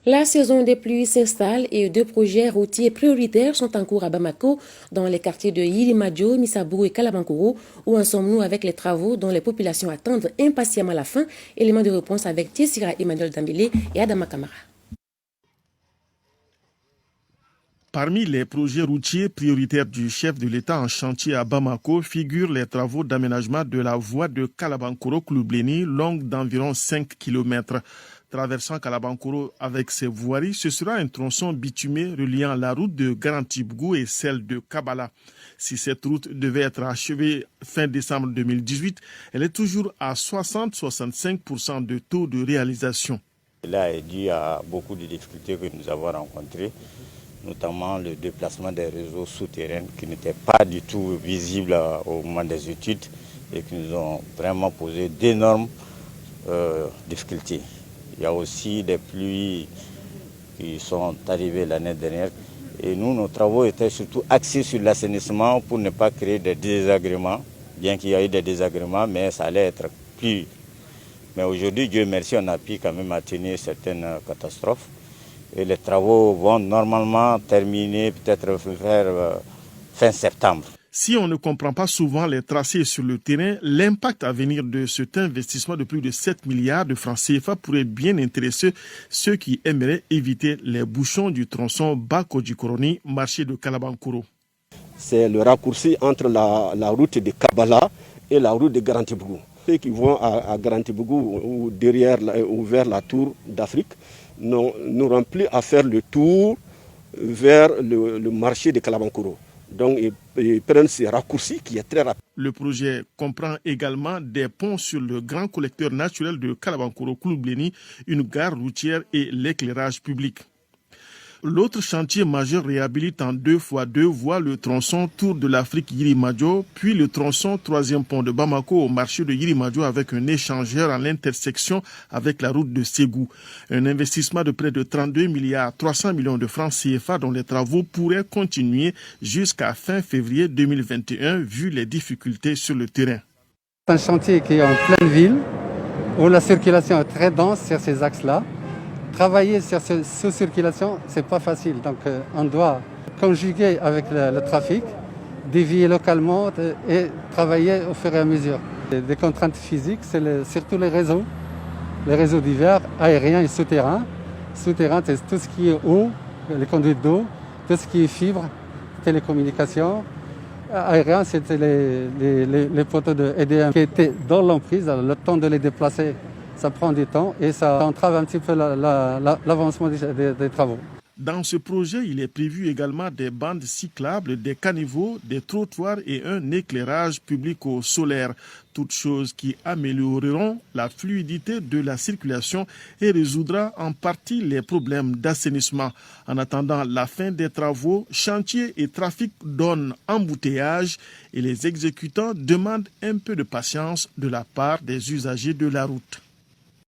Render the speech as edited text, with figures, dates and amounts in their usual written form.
La saison des pluies s'installe et 2 projets routiers prioritaires sont en cours à Bamako, dans les quartiers de Yirimadio, Missabourou et Kalabankoro. Où en sommes-nous avec les travaux dont les populations attendent impatiemment la fin? Élément de réponse avec Tessira Emmanuel Dambélé et Adama Kamara. Parmi les projets routiers prioritaires du chef de l'État en chantier à Bamako figurent les travaux d'aménagement de la voie de Kalabankoro-Kouloubleni, longue d'environ 5 km. Traversant Kalabankoro avec ses voiries, ce sera un tronçon bitumé reliant la route de Garantibougou et celle de Kabala. Si cette route devait être achevée fin décembre 2018, elle est toujours à 60-65% de taux de réalisation. Cela est dû à beaucoup de difficultés que nous avons rencontrées, notamment le déplacement des réseaux souterrains qui n'étaient pas du tout visibles au moment des études et qui nous ont vraiment posé d'énormes difficultés. Il y a aussi des pluies qui sont arrivées l'année dernière et nous, nos travaux étaient surtout axés sur l'assainissement pour ne pas créer des désagréments, bien qu'il y ait eu des désagréments, mais ça allait être plus. Mais aujourd'hui, Dieu merci, on a pu quand même atténuer certaines catastrophes. Et les travaux vont normalement terminer peut-être vers fin septembre. Si on ne comprend pas souvent les tracés sur le terrain, l'impact à venir de cet investissement de plus de 7 milliards de francs CFA pourrait bien intéresser ceux qui aimeraient éviter les bouchons du tronçon Bakodjikoroni, marché de Kalabankoro. C'est le raccourci entre la route de Kabala et la route de Garantibougou. Ceux qui vont à Garantibougou ou derrière ou vers la tour d'Afrique n'auront plus à faire le tour vers le marché de Kalabankoro. Donc ils prennent ces raccourcis qui est très rapide. Le projet comprend également des ponts sur le grand collecteur naturel de Kalabankoro-Kouloubleni, une gare routière et l'éclairage public. L'autre chantier majeur réhabilite en 2x2 voies le tronçon Tour de l'Afrique Yirimadio, puis le tronçon 3e pont de Bamako au marché de Yirimadio avec un échangeur à l'intersection avec la route de Ségou. Un investissement de près de 32 milliards 300 millions de francs CFA dont les travaux pourraient continuer jusqu'à fin février 2021 vu les difficultés sur le terrain. C'est un chantier qui est en pleine ville où la circulation est très dense sur ces axes-là. Travailler sur cette circulation, ce n'est pas facile. Donc on doit conjuguer avec le trafic, dévier localement et travailler au fur et à mesure. Des contraintes physiques, c'est surtout les réseaux divers, aériens et souterrains. Souterrains, c'est tout ce qui est eau, les conduites d'eau, tout ce qui est fibres, télécommunications. Aériens, c'était les poteaux de EDM qui étaient dans l'emprise, le temps de les déplacer. Ça prend du temps et ça entrave un petit peu l'avancement des travaux. Dans ce projet, il est prévu également des bandes cyclables, des caniveaux, des trottoirs et un éclairage public au solaire. Toutes choses qui amélioreront la fluidité de la circulation et résoudra en partie les problèmes d'assainissement. En attendant la fin des travaux, chantier et trafic donnent embouteillage et les exécutants demandent un peu de patience de la part des usagers de la route.